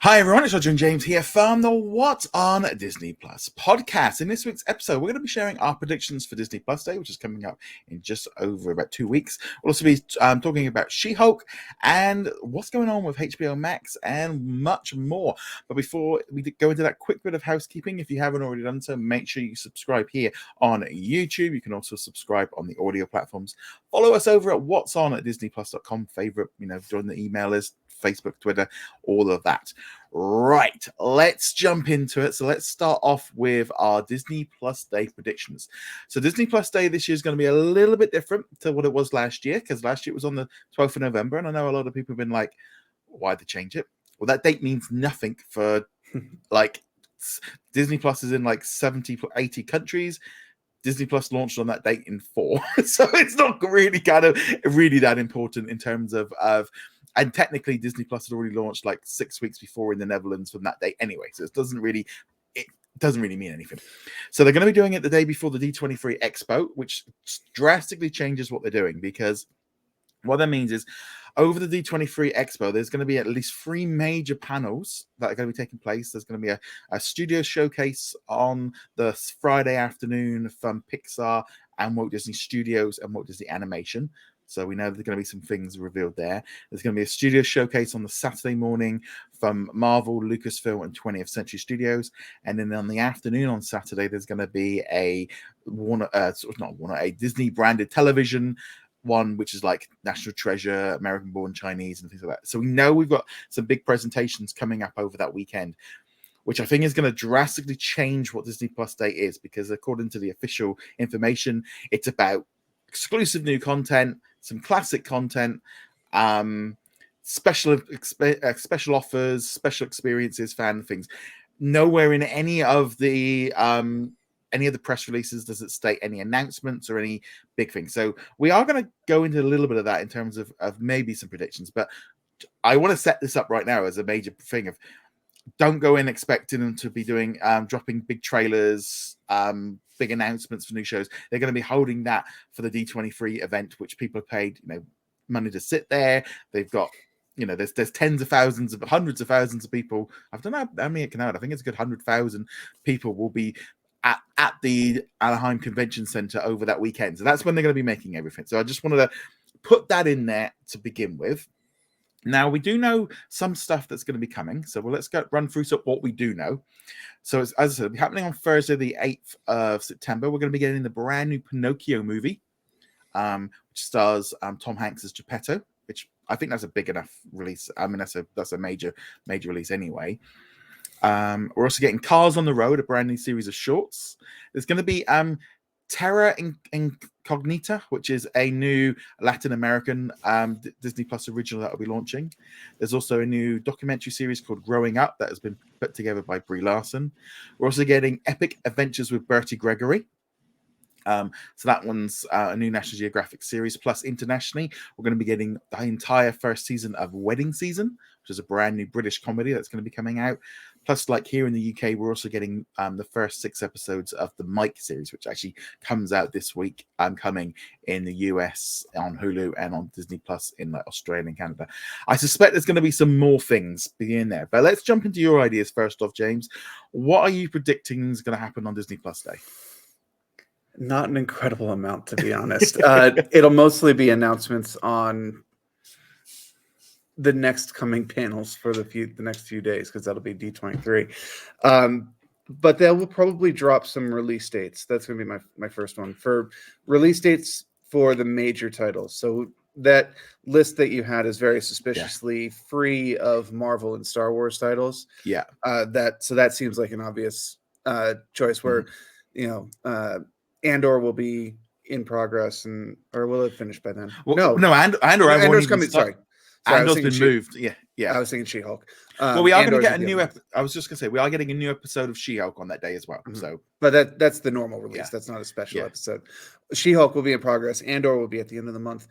Hi everyone, it's Roger and James here from the What's on Disney Plus podcast. In this week's episode, we're going to be sharing our predictions for Disney Plus Day, which is coming up in just over about 2 weeks. We'll also be talking about She-Hulk and what's going on with HBO Max and much more. But before we go into that quick bit of housekeeping, if you haven't already done so, make sure you subscribe here on YouTube. You can also subscribe on the audio platforms. Follow us over at What's On at DisneyPlus.com. Favorite, join the email list, Facebook, Twitter, all of that. Right, let's jump into it. So let's start off with our Disney Plus Day predictions. So Disney Plus Day this year is going to be a little bit different to what it was last year, because last year it was on the 12th of November, and I know a lot of people have been like, why'd they change it? Well, that date means nothing for Disney Plus is in 70, 80 countries. Disney Plus launched on that date in 4. So it's not really that important in terms of and technically Disney Plus had already launched 6 weeks before in the Netherlands from that date anyway. So it doesn't really mean anything. So they're going to be doing it the day before the D23 Expo, which drastically changes what they're doing, because what that means is over the D23 Expo, there's going to be at least 3 major panels that are going to be taking place. There's going to be a studio showcase on the Friday afternoon from Pixar and Walt Disney Studios and Walt Disney Animation. So we know there's going to be some things revealed there. There's going to be a studio showcase on the Saturday morning from Marvel, Lucasfilm, and 20th Century Studios. And then on the afternoon on Saturday, there's going to be a Disney branded television one, which is like National Treasure, American Born Chinese, and things like that. So we know we've got some big presentations coming up over that weekend, which I think is going to drastically change what Disney Plus Day is, because according to the official information, it's about exclusive new content, some classic content, special offers, special experiences, fan things. Nowhere in any of the press releases does it state any announcements or any big things. So we are going to go into a little bit of that in terms of maybe some predictions. But I want to set this up right now as a major thing of, don't go in expecting them to be doing dropping big trailers, big announcements for new shows. They're going to be holding that for the D23 event, which people have paid money to sit there. They've got there's tens of thousands, hundreds of thousands of people. I don't know how many it can out. I think it's a good 100,000 people will be at the Anaheim Convention Center over that weekend. So that's when they're going to be making everything. So I just wanted to put that in there to begin with. Now, we do know some stuff that's going to be coming. So let's run through what we do know. So as I said, it'll be happening on Thursday, the 8th of September. We're going to be getting the brand new Pinocchio movie, which stars Tom Hanks as Geppetto, which I think that's a big enough release. I mean, that's a major release anyway. We're also getting Cars on the Road, a brand new series of shorts. There's going to be Terra Incognita, which is a new Latin American Disney Plus original that will be launching. There's also a new documentary series called Growing Up that has been put together by Brie Larson. We're also getting Epic Adventures with Bertie Gregory. So that one's a new National Geographic series. Plus, internationally, we're going to be getting the entire first season of Wedding Season, which is a brand new British comedy that's going to be coming out. Plus, here in the UK, we're also getting the first 6 episodes of the Mike series, which actually comes out this week, coming in the US on Hulu and on Disney Plus in Australia and Canada. I suspect there's going to be some more things in there. But let's jump into your ideas first off, James. What are you predicting is going to happen on Disney Plus Day? Not an incredible amount, to be honest. It'll mostly be announcements on the next coming panels for the next few days, because that'll be D23. But they will probably drop some release dates. That's going to be my first one. For release dates for the major titles. So that list that you had is very suspiciously free of Marvel and Star Wars titles. Yeah. So that seems like an obvious choice where, Andor will be in progress, or will it finish by then? Well, no, Andor's coming. Sorry, Andor's been moved. Yeah. I was thinking She-Hulk. Well, we are going to get a new. I was just going to say we are getting a new episode of She-Hulk on that day as well. Mm-hmm. So, but that's the normal release. That's not a special episode. She-Hulk will be in progress. Andor will be at the end of the month,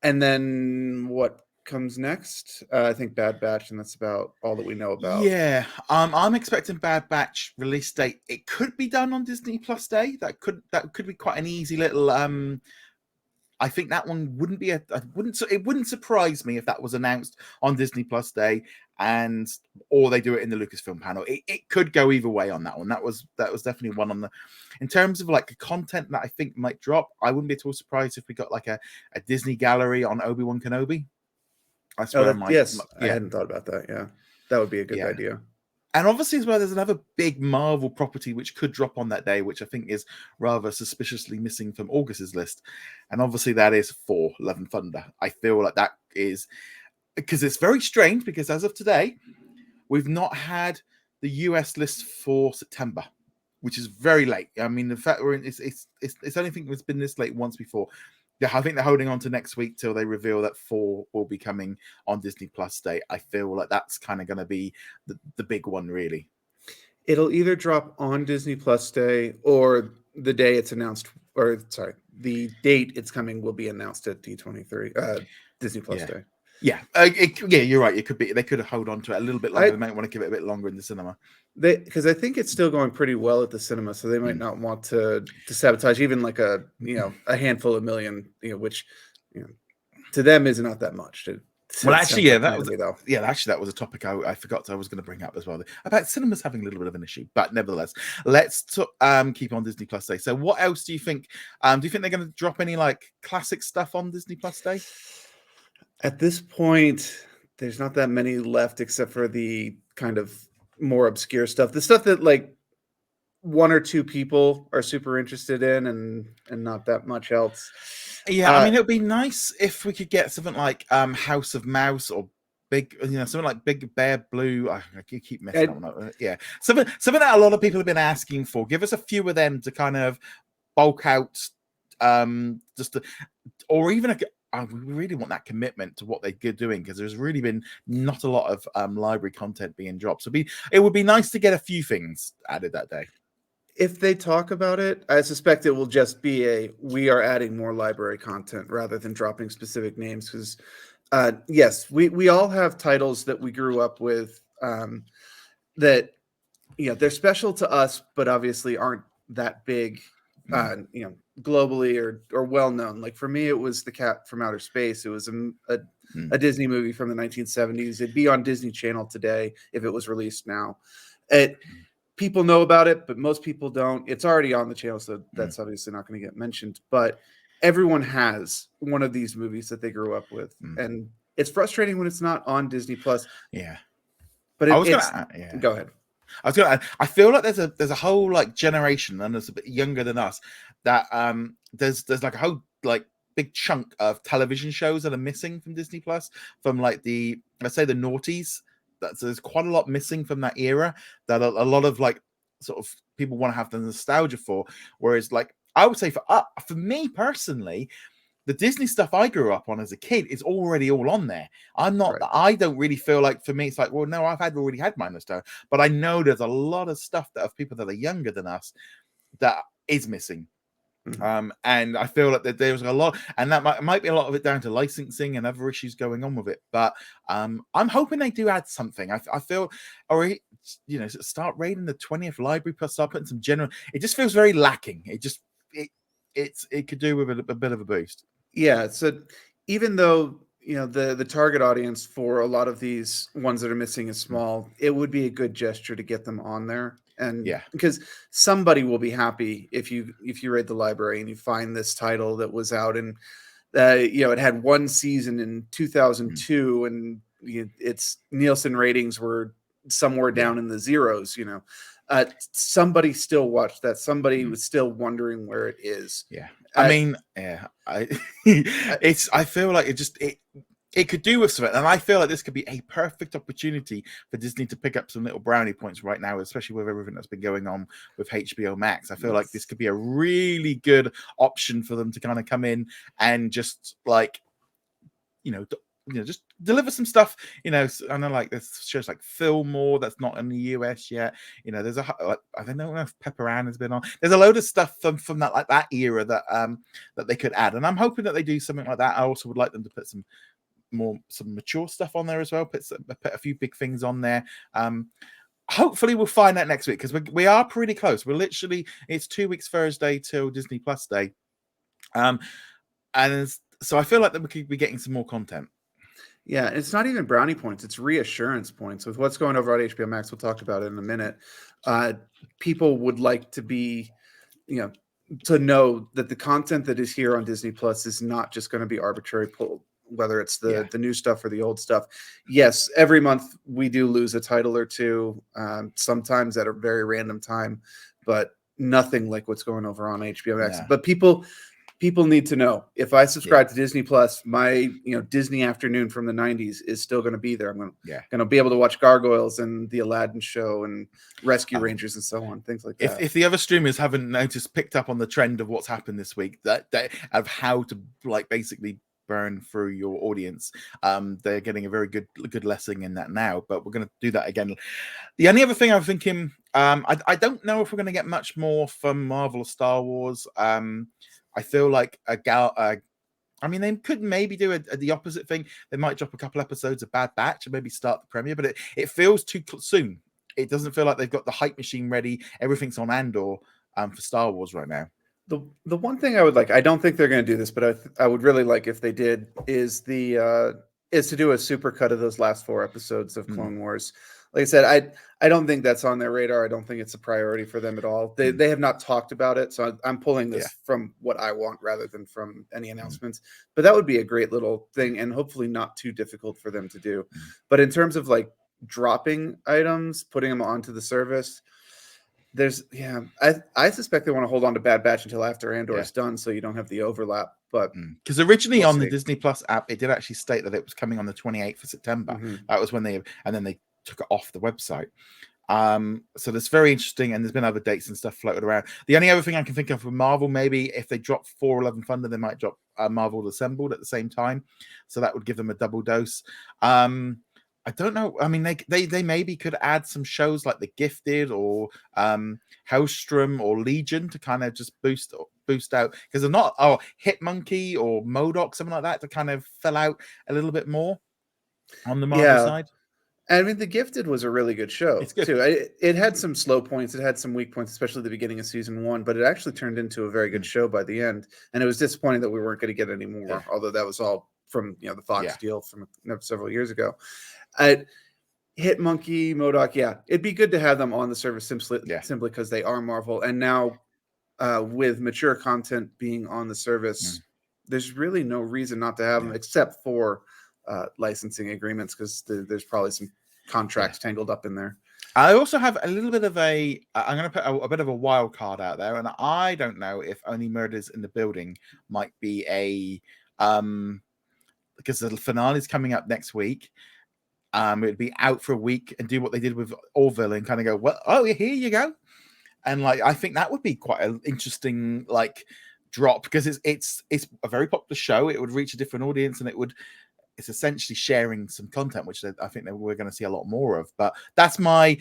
and then what comes next? I think Bad Batch, and that's about all that we know about. Yeah, I'm expecting Bad Batch release date. It could be done on Disney Plus Day. That could be quite an easy little I think that one wouldn't be it wouldn't surprise me if that was announced on Disney Plus Day, or they do it in the Lucasfilm panel. It could go either way on that one. That was definitely one on the. In terms of like the content that I think might drop, I wouldn't be at all surprised if we got like a Disney gallery on Obi-Wan Kenobi. That's where I hadn't thought about that. Yeah, that would be a good idea. And obviously, as well, there's another big Marvel property which could drop on that day, which I think is rather suspiciously missing from August's list. And obviously, that is Thor: Love and Thunder. I feel like that is because it's very strange because as of today, we've not had the US list for September, which is very late. I mean, the fact it's only think it's been this late once before. Yeah, I think they're holding on to next week till they reveal that 4 will be coming on Disney Plus Day. I feel like that's kind of going to be the big one, really. It'll either drop on Disney Plus Day or the day it's announced, or sorry, the date it's coming will be announced at D23 Disney Plus Day. Yeah, you're right. It could be they could hold on to it a little bit longer. They might want to give it a bit longer in the cinema. Because I think it's still going pretty well at the cinema, so they might not want to sabotage even like a handful of million, which to them is not that much. Well, actually, that was a topic I forgot I was going to bring up as well about cinemas having a little bit of an issue, but nevertheless, let's keep on Disney Plus Day. So, what else do you think? Do you think they're going to drop any like classic stuff on Disney Plus Day? At this point, there's not that many left except for the kind of more obscure stuff. The stuff that like one or two people are super interested in and not that much else. Yeah, I mean, it would be nice if we could get something like House of Mouse or something like Big Bear Blue. I keep messing up. Yeah, something that a lot of people have been asking for. Give us a few of them to kind of bulk out, or even we really want that commitment to what they're doing because there's really been not a lot of library content being dropped. So it would be nice to get a few things added that day. If they talk about it, I suspect it will just be we are adding more library content rather than dropping specific names. Because yes, we all have titles that we grew up with that they're special to us, but obviously aren't that big. Globally or well known. Like for me, it was The Cat from Outer Space. It was a Disney movie from the 1970s. It'd be on Disney Channel today if it was released now. People know about it, but most people don't. It's already on the channel, so that's obviously not going to get mentioned. But everyone has one of these movies that they grew up with, and it's frustrating when it's not on Disney Plus. Yeah, but go ahead. I feel like there's a whole like generation, and it's a bit younger than us, that there's like a whole like big chunk of television shows that are missing from Disney Plus from like let's say the noughties. There's quite a lot missing from that era that a lot of like sort of people want to have the nostalgia for. Whereas like I would say for me personally, the Disney stuff I grew up on as a kid is already all on there. I'm not. Right. I don't really feel like for me it's like, well, no, I've already had my nostalgia, but I know there's a lot of stuff that of people that are younger than us that is missing. And I feel like that there's a lot, and that might be a lot of it down to licensing and other issues going on with it. But I'm hoping they do add something. I feel, or start raiding the 20th library plus start putting some general. It just feels very lacking. It could do with a bit of a boost. Yeah. So even though the target audience for a lot of these ones that are missing is small, it would be a good gesture to get them on there. And because somebody will be happy if you raid the library and you find this title that was out and it had one season in 2002 and its Nielsen ratings were somewhere down in the zeros. Somebody still watched that. Somebody was still wondering where it is. Yeah, I feel like it could do with something, and I feel like this could be a perfect opportunity for Disney to pick up some little brownie points right now, especially with everything that's been going on with HBO Max. I feel like this could be a really good option for them to kind of come in and just like, just deliver some stuff. I know like there's shows like Fillmore that's not in the US yet. There's I don't know if Pepper Ann has been on. There's a load of stuff from that like that era that they could add, and I'm hoping that they do something like that. I also would like them to put some mature stuff on there as well. Put a few big things on there. Hopefully we'll find that next week because we are pretty close. It's 2 weeks Thursday till Disney Plus Day. and so I feel like that we could be getting some more content. Yeah, it's not even brownie points; it's reassurance points with what's going over on HBO Max. We'll talk about it in a minute. People would like to be, to know that the content that is here on Disney Plus is not just going to be arbitrary pulled, whether it's the new stuff or the old stuff. Yes, every month we do lose a title or two, sometimes at a very random time, but nothing like what's going over on HBO Max. Yeah. But people need to know, if I subscribe to Disney Plus, my Disney afternoon from the 90s is still going to be there. I'm going to be able to watch Gargoyles and the Aladdin show and Rescue Rangers and so on, things like that. If the other streamers haven't picked up on the trend of what's happened this week, that of how to basically burn through your audience, they're getting a very good lesson in that now. But we're going to do that again. The only other thing I'm thinking, I don't know if we're going to get much more from Marvel or Star Wars. I feel like I mean, they could maybe do the opposite thing. They might drop a couple episodes of Bad Batch and maybe start the premiere, but it feels too soon. It doesn't feel like they've got the hype machine ready. Everything's on Andor for Star Wars right now. The one thing I would like, I don't think they're going to do this, but I would really like if they did, is to do a super cut of those last 4 episodes of Clone Wars. Like I said, I don't think that's on their radar. I don't think it's a priority for them at all. They have not talked about it, so I'm pulling this from what I want rather than from any announcements. But that would be a great little thing, and hopefully not too difficult for them to do. But in terms of like dropping items, putting them onto the service, I suspect they want to hold on to Bad Batch until after Andor is done, so you don't have the overlap. But because originally on the Disney Plus app, it did actually state that it was coming on the 28th of September. That was when then they took it off the website. So that's very interesting, and there's been other dates and stuff floated around. The only other thing I can think of for Marvel, maybe if they drop 411 Thunder, they might drop Marvel Assembled at the same time, so that would give them a double dose. I don't know. I mean, they maybe could add some shows like The Gifted or Hellstrom or Legion to kind of just boost out, because they're not Hitmonkey or MODOK, something like that, to kind of fill out a little bit more on the Marvel side. I mean, The Gifted was a really good show, too. It had some slow points. It had some weak points, especially at the beginning of season 1, but it actually turned into a very good show by the end. And it was disappointing that we weren't going to get any more, although that was all from the Fox deal from several years ago. Hitmonkey, MODOK, it'd be good to have them on the service simply because they are Marvel. And now with mature content being on the service, there's really no reason not to have them, except for licensing agreements, because there's probably some contracts tangled up in there. I also have a little bit of I'm going to put a bit of a wild card out there, and I don't know if Only Murders in the Building might be because the finale is coming up next week. It'd be out for a week and do what they did with Orville and kind of go, well, here you go. And I think that would be quite an interesting drop, because it's a very popular show. It would reach a different audience, and it's essentially sharing some content, which I think that we're going to see a lot more of. But that's my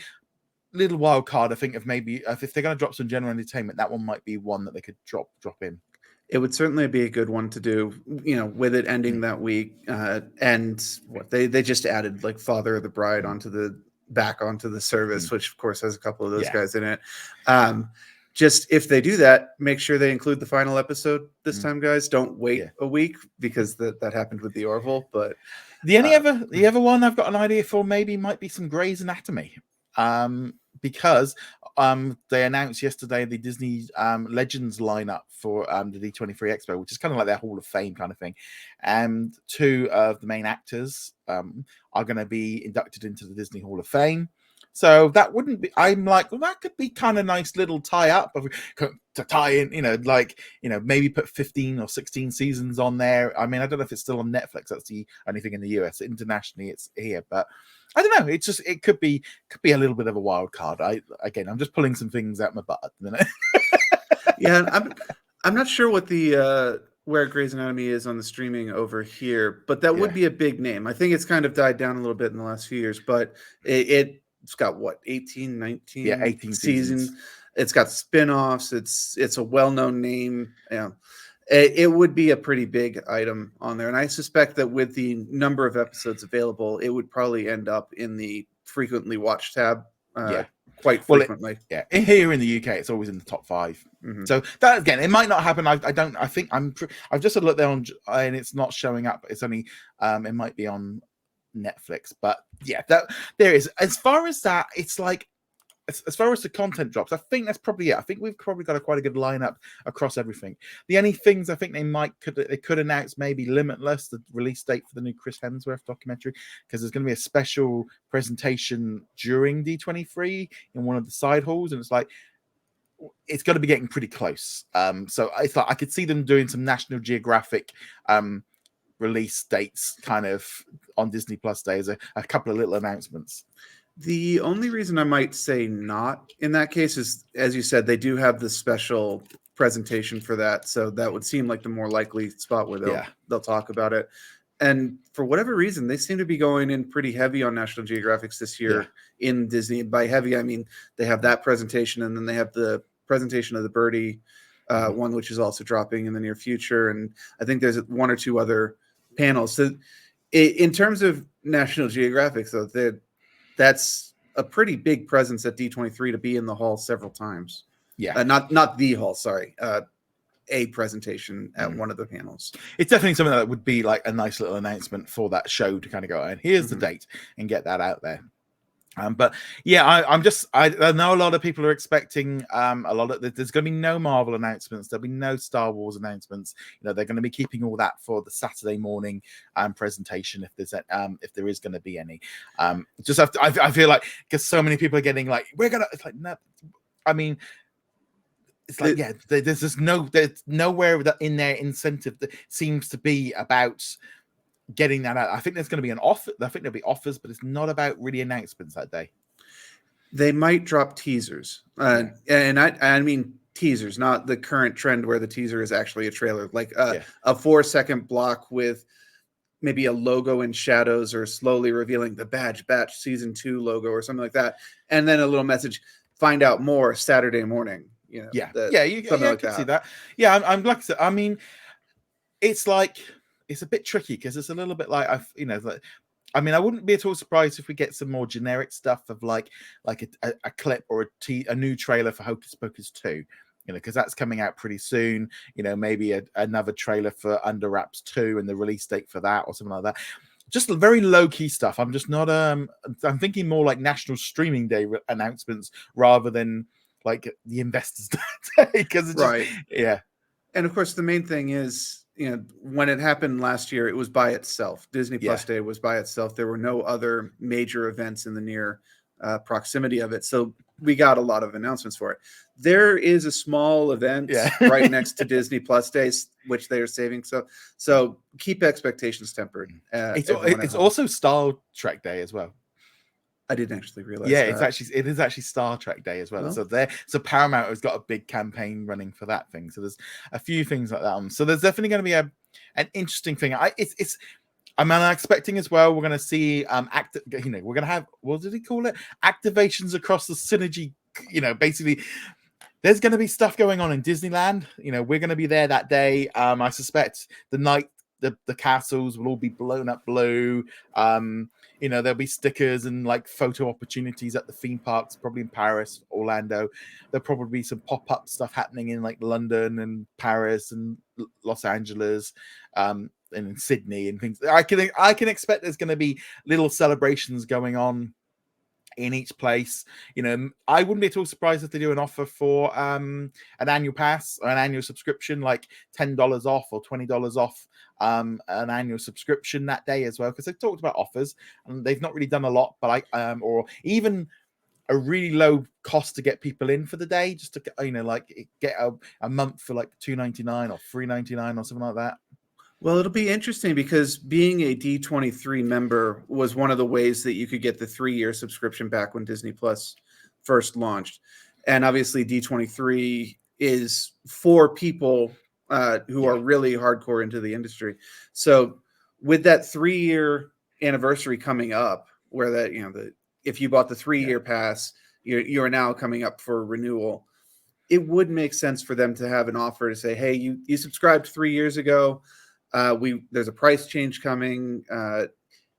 little wild card. I think of maybe if they're going to drop some general entertainment, that one might be one that they could drop in. It would certainly be a good one to do, with it ending that week. And what they just added Father of the Bride onto the service, which of course has a couple of those guys in it. Just if they do that, make sure they include the final episode this time, guys. Don't wait a week, because that happened with the Orville. But the other one I've got an idea for maybe might be some Grey's Anatomy, because they announced yesterday the Disney Legends lineup for the D23 Expo, which is kind of like their Hall of Fame kind of thing. And 2 of the main actors are going to be inducted into the Disney Hall of Fame. So that wouldn't be, I'm like, well, that could be kind of nice little tie up to tie in, maybe put 15 or 16 seasons on there. I mean, I don't know if it's still on Netflix. That's the only thing in the US. Internationally, it's here, but I don't know. It could be a little bit of a wild card. I'm just pulling some things out my butt at the minute. Yeah, I'm not sure what where Grey's Anatomy is on the streaming over here, but that would be a big name. I think it's kind of died down a little bit in the last few years, but it's got 18, 19 18 seasons. It's got spin-offs. It's a well-known name. It would be a pretty big item on there. And I suspect that with the number of episodes available, it would probably end up in the frequently watched tab quite frequently. Here in the UK, it's always in the top 5. Mm-hmm. So that again, it might not happen. I don't. I think I've just looked there and it's not showing up. It's only it might be on Netflix, but yeah, that there is. As far as that, it's like as far as the content drops, I think that's probably it. I think we've probably got quite a good lineup across everything. The only things I think they could announce maybe Limitless, the release date for the new Chris Hemsworth documentary, because there's going to be a special presentation during D23 in one of the side halls, and it's like it's got to be getting pretty close. So I thought I could see them doing some National Geographic release dates kind of on Disney Plus Day as a couple of little announcements. The only reason I might say not in that case is, as you said, they do have the special presentation for that. So that would seem like the more likely spot where they'll talk about it. And for whatever reason, they seem to be going in pretty heavy on National Geographics this year in Disney. By heavy, I mean they have that presentation, and then they have the presentation of the Birdie one, which is also dropping in the near future. And I think there's 1 or 2 other panels. So in terms of National Geographic, though, that's a pretty big presence at D23 to be in the hall several times. Yeah. Not the hall, sorry. A presentation at one of the panels. It's definitely something that would be like a nice little announcement for that show to kind of go, and here's the date, and get that out there. But yeah, I know a lot of people are expecting there's going to be no Marvel announcements. There'll be no Star Wars announcements. They're going to be keeping all that for the Saturday morning presentation if there is going to be any. I feel like because so many people are getting like it's like no, I mean. It's like there's nowhere that in their incentive that seems to be about getting that out. I think there's going to be an offer. I think there'll be offers, but it's not about really announcements that day. They might drop teasers, and I mean teasers, not the current trend where the teaser is actually a trailer, like a 4-second block with maybe a logo in shadows or slowly revealing the Batch Season 2 logo or something like that, and then a little message: find out more Saturday morning. You can see that. Yeah, I'm like I said, I mean, it's like it's a bit tricky because it's a little bit like I mean, I wouldn't be at all surprised if we get some more generic stuff of like a clip or a new trailer for Hocus Pocus 2, because that's coming out pretty soon. Maybe another trailer for Under Wraps 2 and the release date for that or something like that. Just very low key stuff. I'm just not. I'm thinking more like National Streaming Day announcements rather than like the Investors Day, because it's and of course the main thing is when it happened last year, it was by itself. Disney Plus Day was by itself. There were no other major events in the near proximity of it, so we got a lot of announcements for it. There is a small event right next to Disney Plus Days, which they are saving. So keep expectations tempered. It's also Star Trek Day as well. I didn't actually realize. Yeah, it is actually Star Trek Day as well. Oh. So Paramount has got a big campaign running for that thing. So there's a few things like that. So there's definitely going to be an interesting thing. I'm expecting as well. We're going to see we're going to have, what did he call it? Activations across the synergy. Basically, there's going to be stuff going on in Disneyland. We're going to be there that day. I suspect the night the castles will all be blown up blue. There'll be stickers and like photo opportunities at the theme parks, probably in Paris, Orlando. There'll probably be some pop-up stuff happening in like London and Paris and Los Angeles, and in Sydney and things. I can expect there's going to be little celebrations going on in each place. I wouldn't be at all surprised if they do an offer for an annual pass or an annual subscription, like $10 off or $20 off an annual subscription that day as well, because they've talked about offers and they've not really done a lot, but or even a really low cost to get people in for the day, just to get a month for like $2.99 or $3.99 or something like that. Well, it'll be interesting because being a D23 member was one of the ways that you could get the 3-year subscription back when Disney Plus first launched. And obviously D23 is for people who are really hardcore into the industry. So with that 3-year anniversary coming up, where that, if you bought the 3-year pass, you're now coming up for renewal, it would make sense for them to have an offer to say, hey, you subscribed 3 years ago. There's a price change coming.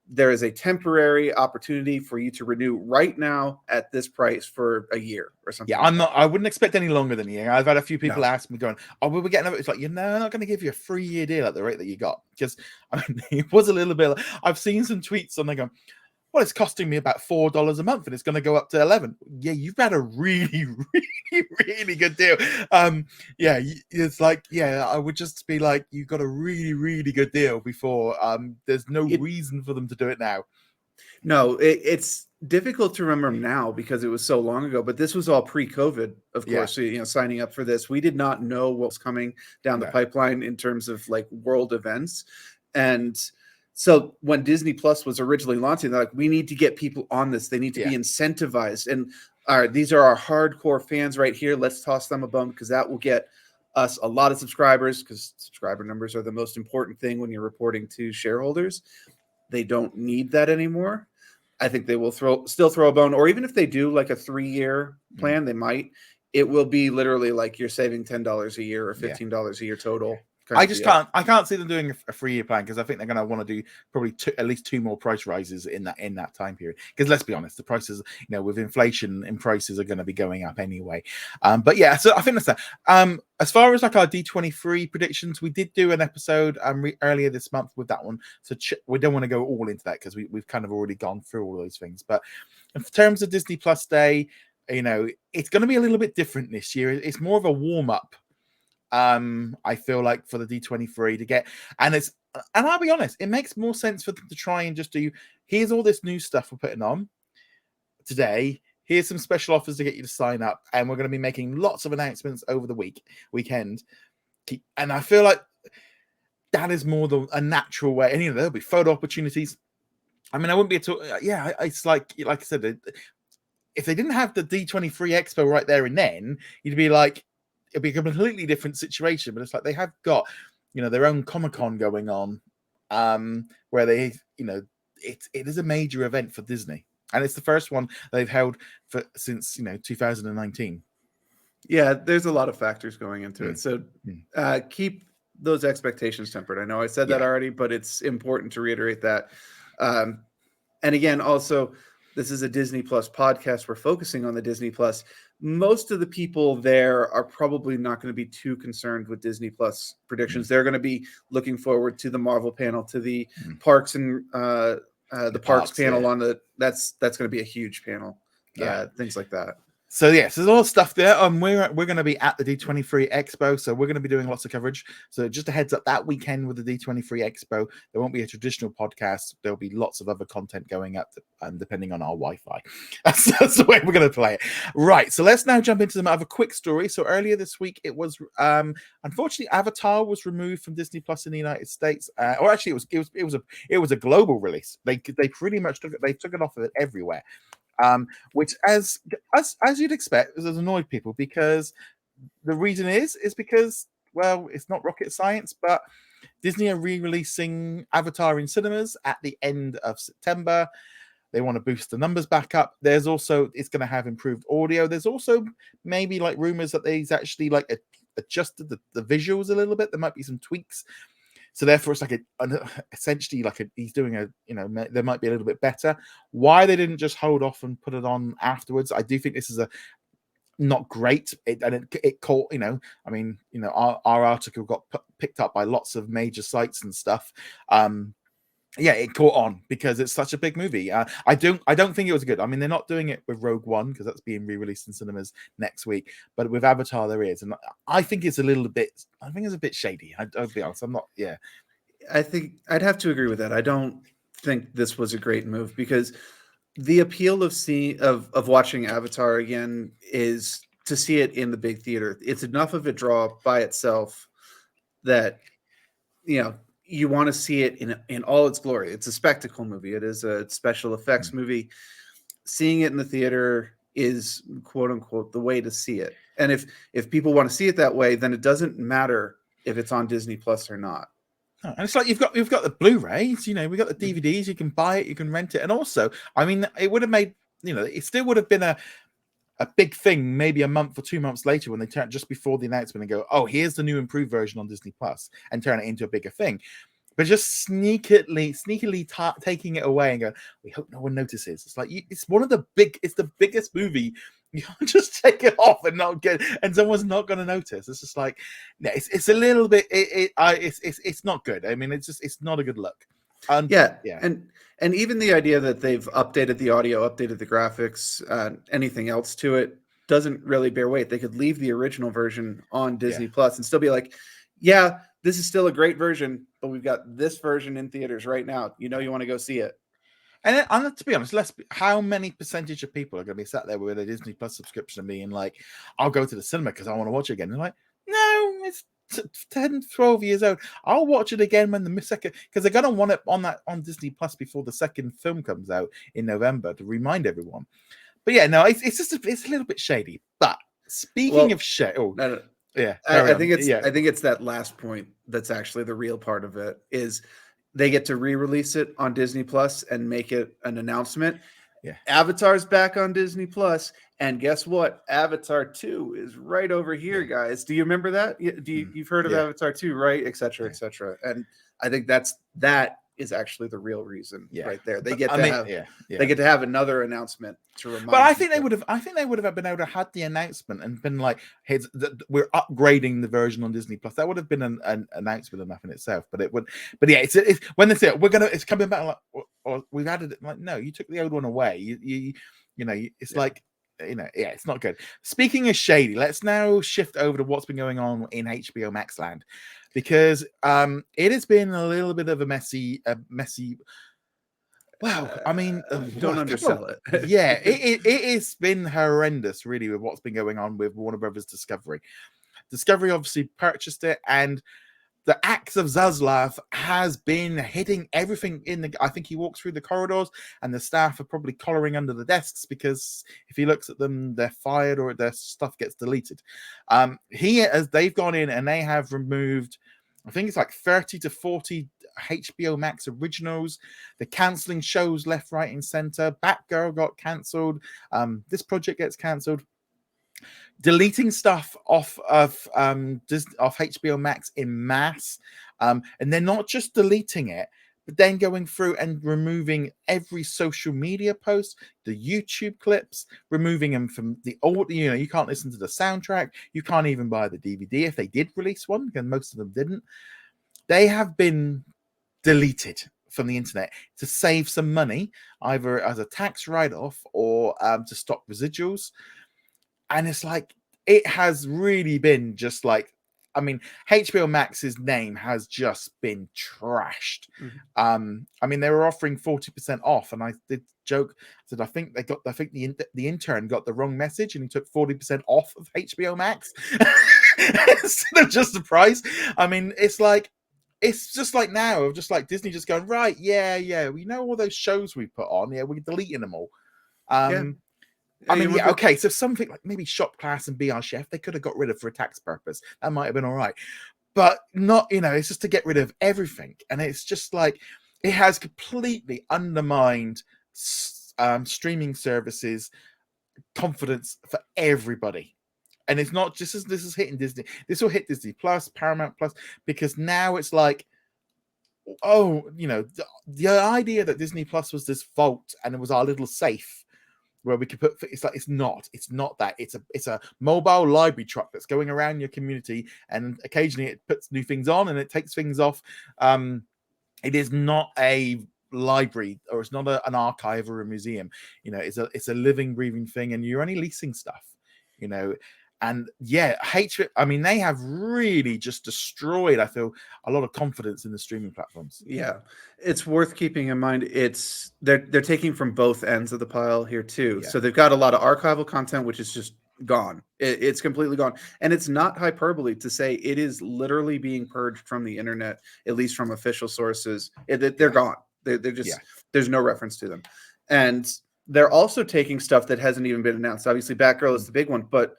there is a temporary opportunity for you to renew right now at this price for a year or something. Yeah, like I wouldn't expect any longer than a year. I've had a few people No. ask me going, "Oh, will we get another?" It's like, they're not going to give you a 3-year deal at the rate that you got, because I mean, it was a little bit. I've seen some tweets and they go, "Well, it's costing me about $4 a month, and it's going to go up to 11." Yeah, you've had a really, really, really good deal. Yeah, it's like, yeah, I would just be like, you got a really, really good deal before. There's no reason for them to do it now. No, it's difficult to remember now because it was so long ago, but this was all pre-COVID, of course. Yeah. So, signing up for this, we did not know what was coming down the pipeline in terms of like world events. And so when Disney Plus was originally launching, they're like, we need to get people on this. They need to be incentivized. And these are our hardcore fans right here. Let's toss them a bone because that will get us a lot of subscribers, because subscriber numbers are the most important thing when you're reporting to shareholders. They don't need that anymore. I think they will still throw a bone, or even if they do like a 3-year plan, they might. It will be literally like you're saving $10 a year or $15 a year total. I can't see them doing a 3-year plan, because I think they're going to want to do probably at least 2 more price rises in that time period. Because let's be honest, the prices, with inflation and prices are going to be going up anyway. But yeah, so I think that's that. As far as like our D23 predictions, we did do an episode earlier this month with that one. So we don't want to go all into that because we've kind of already gone through all those things. But in terms of Disney Plus Day, it's going to be a little bit different this year. It's more of a warm up. I feel like for the D23 to get, and I'll be honest, it makes more sense for them to try and just do, here's all this new stuff we're putting on today. Here's some special offers to get you to sign up, and we're going to be making lots of announcements over the weekend. And I feel like that is more a natural way. And there'll be photo opportunities. I mean, I wouldn't be at all. Yeah, it's like I said, if they didn't have the D23 Expo right there and then, you'd be like, it'd be a completely different situation. But it's like they have got, their own Comic-Con going on, where they, it is a major event for Disney, and it's the first one they've held since 2019. Yeah, there's a lot of factors going into it. So keep those expectations tempered. I know I said that already, but it's important to reiterate that. And again, also, this is a Disney Plus podcast. We're focusing on the Disney Plus. Most of the people there are probably not going to be too concerned with Disney Plus predictions. They're going to be looking forward to the Marvel panel, to the parks and the parks panel on that's going to be a huge panel. Things like that. So yes, there's a lot of stuff there. We're going to be at the D23 Expo, so we're going to be doing lots of coverage. So just a heads up, that weekend with the D23 Expo, there won't be a traditional podcast. There'll be lots of other content going up, depending on our Wi-Fi. That's the way we're going to play it. Right. So let's now jump into some other quick story. So earlier this week, it was unfortunately Avatar was removed from Disney Plus in the United States, or actually it was a global release. They pretty much took it off of it everywhere. Which, as you'd expect, has annoyed people, because the reason is because, well, it's not rocket science, but Disney are re-releasing Avatar in cinemas at the end of September. They want to boost the numbers back up. There's also, it's going to have improved audio. There's also maybe like rumors that they've actually like adjusted the visuals a little bit. There might be some tweaks. So therefore, it's like essentially like he's doing there might be a little bit better. Why they didn't just hold off and put it on afterwards? I do think this is not great. It caught, our article got picked up by lots of major sites and stuff. It caught on because it's such a big movie. I don't think it was good. I mean, they're not doing it with Rogue One because that's being re-released in cinemas next week. But with Avatar, there is, and I think it's a bit shady. I'll be honest. I'm not. Yeah, I think I'd have to agree with that. I don't think this was a great move, because the appeal of watching Avatar again is to see it in the big theater. It's enough of a draw by itself that you want to see it in all its glory. It's a spectacle movie. It is a special effects movie. Seeing it in the theater is, quote unquote, the way to see it. And if people want to see it that way, then it doesn't matter if it's on Disney Plus or not. And it's like you've got the Blu-rays, we got the DVDs. You can buy it, you can rent it, and also, I mean, it would have made, it still would have been a big thing maybe a month or 2 months later when they turn just before the announcement and go, oh, here's the new improved version on Disney Plus, and turn it into a bigger thing. but just sneakily taking it away and go, we hope no one notices. It's like it's it's the biggest movie. You can't just take it off and not get, and someone's not going to notice. It's just like, no, it's a little bit, it's not good. I mean, it's not a good look. Yeah, Yeah, and even the idea that they've updated the audio, updated the graphics, anything else to it doesn't really bear weight. They could leave the original version on Disney Plus and still be like, yeah, this is still a great version, but we've got this version in theaters right now. You want to go see it. and to be honest, how many percentage of people are going to be sat there with a Disney Plus subscription and being like, I'll go to the cinema because I want to watch it again. And they're like, no, it's 10, 12 years old. I'll watch it again when the second, because they're going to want it on Disney Plus before the second film comes out in November to remind everyone. But yeah, no, it's just it's a little bit shady. But speaking of shady, yeah, I think it's that last point that's actually the real part of it is they get to re-release it on Disney Plus and make it an announcement. Yeah, Avatar's back on Disney Plus, and guess what? Avatar 2 is right over here, guys. Do you remember that? You've heard of Avatar 2, right? Et cetera, et cetera. And I think that is actually the real reason right there. They get to have another announcement to remind. But I think they would have been able to have the announcement and been like, "Hey, we're upgrading the version on Disney Plus." That would have been an announcement enough in itself. But yeah, it's when they say it's coming back, like, or we've added it. Like, no, you took the old one away. It's like. It's not good. Speaking of shady, let's now shift over to what's been going on in HBO Max land, because it has been a little bit of a messy. Well, I mean, don't undersell it. Yeah, it has been horrendous, really, with what's been going on with Warner Brothers Discovery. Discovery obviously purchased it, and the axe of Zaslav has been hitting everything I think he walks through the corridors and the staff are probably collaring under the desks because if he looks at them, they're fired or their stuff gets deleted. They've gone in and they have removed, I think it's like 30 to 40 HBO Max originals. They're cancelling shows left, right, and center. Batgirl got cancelled. This project gets cancelled. Deleting stuff off of HBO Max in mass, and they're not just deleting it, but then going through and removing every social media post, the YouTube clips, removing them from the old. You can't listen to the soundtrack. You can't even buy the DVD if they did release one, because most of them didn't. They have been deleted from the internet to save some money, either as a tax write-off or to stop residuals. And it's like, it has really been just like, I mean, HBO Max's name has just been trashed. Mm-hmm. I mean, they were offering 40% off, and I did joke, said I think the intern got the wrong message, and he took 40% off of HBO Max instead of just the price. I mean, it's just like now, just like Disney just going, right, yeah, we know all those shows we put on, we're deleting them all. I mean, okay, so something like maybe Shop Class and Be Our Chef, they could have got rid of for a tax purpose. That might have been all right. But not, it's just to get rid of everything. And it's just like, it has completely undermined streaming services confidence for everybody. And it's not just as this is hitting Disney. This will hit Disney Plus, Paramount Plus, because now it's like, the idea that Disney Plus was this vault and it was our little safe where we could put, it's not that. It's a mobile library truck that's going around your community, and occasionally it puts new things on and it takes things off. It is not a library, or it's not an archive or a museum. It's a living, breathing thing, and you're only leasing stuff. And I mean, they have really just destroyed, I feel, a lot of confidence in the streaming platforms. Yeah, it's worth keeping in mind. They're taking from both ends of the pile here too. Yeah. So they've got a lot of archival content, which is just gone. It's completely gone, and it's not hyperbole to say it is literally being purged from the internet, at least from official sources. They're gone. They're just there's no reference to them, and they're also taking stuff that hasn't even been announced. Obviously, Batgirl is the big one, but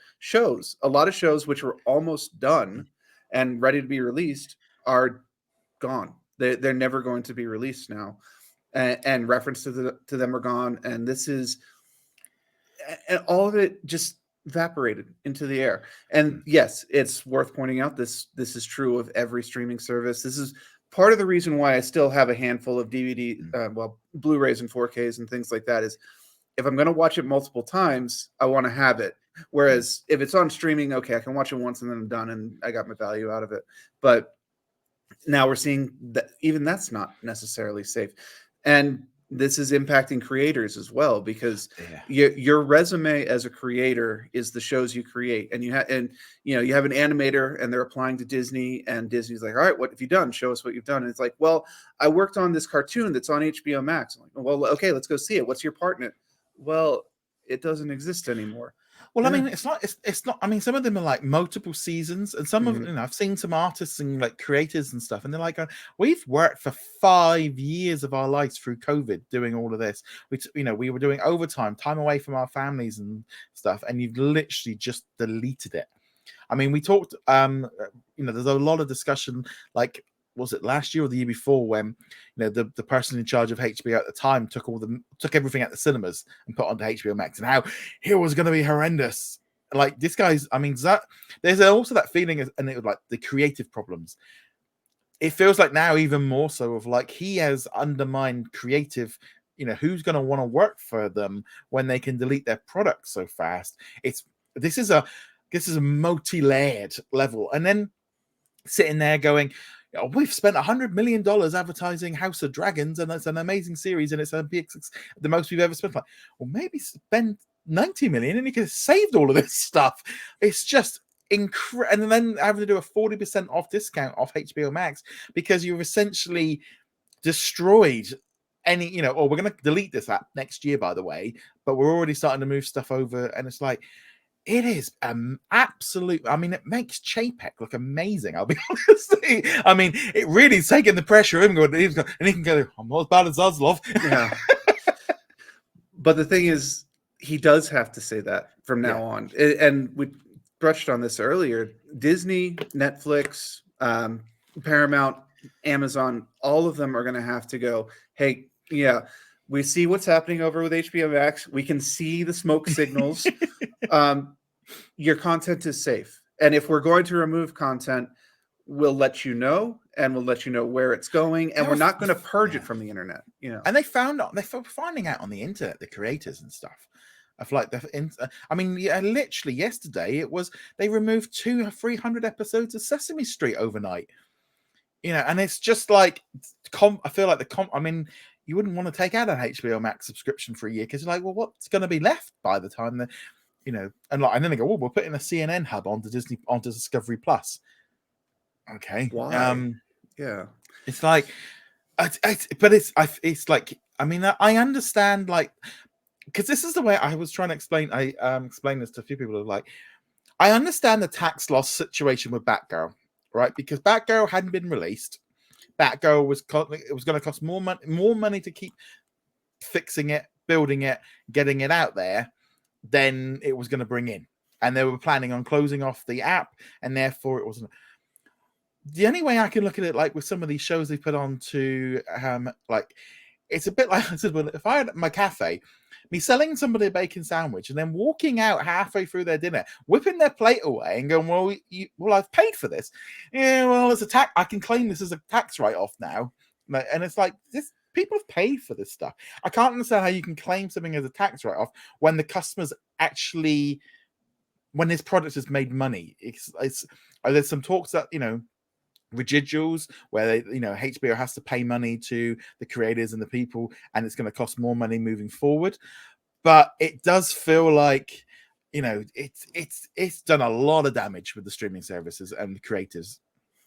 a lot of shows which were almost done and ready to be released are gone. They're never going to be released now, and reference to them are gone. And and all of it just evaporated into the air. And yes, it's worth pointing out this is true of every streaming service. This is part of the reason why I still have a handful of DVD, Blu-rays and 4Ks and things like that is if I'm going to watch it multiple times, I want to have it. Whereas if it's on streaming, okay, I can watch it once and then I'm done and I got my value out of it. But now we're seeing that even that's not necessarily safe. And this is impacting creators as well, because your resume as a creator is the shows you create, and you have an animator and they're applying to Disney, and Disney's like, all right, what have you done? Show us what you've done. And it's like, well, I worked on this cartoon that's on HBO Max. I'm like, well, okay, let's go see it. What's your part in it? Well, it doesn't exist anymore. Well, I mean, it's not. I mean, some of them are like multiple seasons, and some of I've seen some artists and like creators and stuff, and they're like, we've worked for 5 years of our lives through COVID doing all of this. We were doing overtime, time away from our families and stuff, and you've literally just deleted it. I mean, we talked. There's a lot of discussion, like, was it last year or the year before, when the person in charge of HBO at the time took everything at the cinemas and put onto HBO Max, and how it was going to be horrendous. Like, this guy's, I mean, there's also that feeling, and it was like the creative problems. It feels like now even more so of like he has undermined creative. Who's going to want to work for them when they can delete their products so fast? This is a multi-layered level, and then sitting there going, we've spent $100 million advertising House of Dragons, and it's an amazing series, and it's the most we've ever spent. Like, well, maybe spend 90 million and you could have saved all of this stuff. It's just incredible. And then having to do a 40% off discount off HBO Max because you've essentially destroyed any, we're going to delete this app next year, by the way, but we're already starting to move stuff over. And it's like, it is absolute. I mean, it makes Chapek look amazing. I'll be honest. I mean, it really is taking the pressure of him. And he can go, I'm not as bad as Zaslav. Yeah. But the thing is, he does have to say that from now on. And we brushed on this earlier. Disney, Netflix, Paramount, Amazon, all of them are going to have to go, hey, we see what's happening over with HBO Max. We can see the smoke signals. Your content is safe. And if we're going to remove content, we'll let you know, and we'll let you know where it's going. And we're not going to purge it from the internet. And they're finding out on the internet, the creators and stuff. Of like literally yesterday they removed 200 or 300 episodes of Sesame Street overnight. And it's just like I feel like you wouldn't want to take out an HBO Max subscription for a year because you're like, well, what's going to be left by the time that, and then they go, well, we're putting a CNN hub onto Discovery Plus. Okay. Why? It's like, it's like, I mean, I understand, like, because this is the way I was trying to explain. I explained this to a few people. Like, I understand the tax loss situation with Batgirl, right? Because Batgirl hadn't been released. Batgirl was going to cost more money to keep fixing it, building it, getting it out there than it was going to bring in. And they were planning on closing off the app, and therefore it wasn't. The only way I can look at it, like with some of these shows they put on to, like, it's a bit like I said, well, if I had my cafe, me selling somebody a bacon sandwich and then walking out halfway through their dinner, whipping their plate away and going, well, I've paid for this. Yeah, well, it's a tax. I can claim this as a tax write-off now. And it's like, people have paid for this stuff. I can't understand how you can claim something as a tax write-off when the customers actually, when this product has made money. There's some talks that, residuals where HBO has to pay money to the creators and the people, and it's going to cost more money moving forward. But it does feel like it's done a lot of damage with the streaming services and the creators.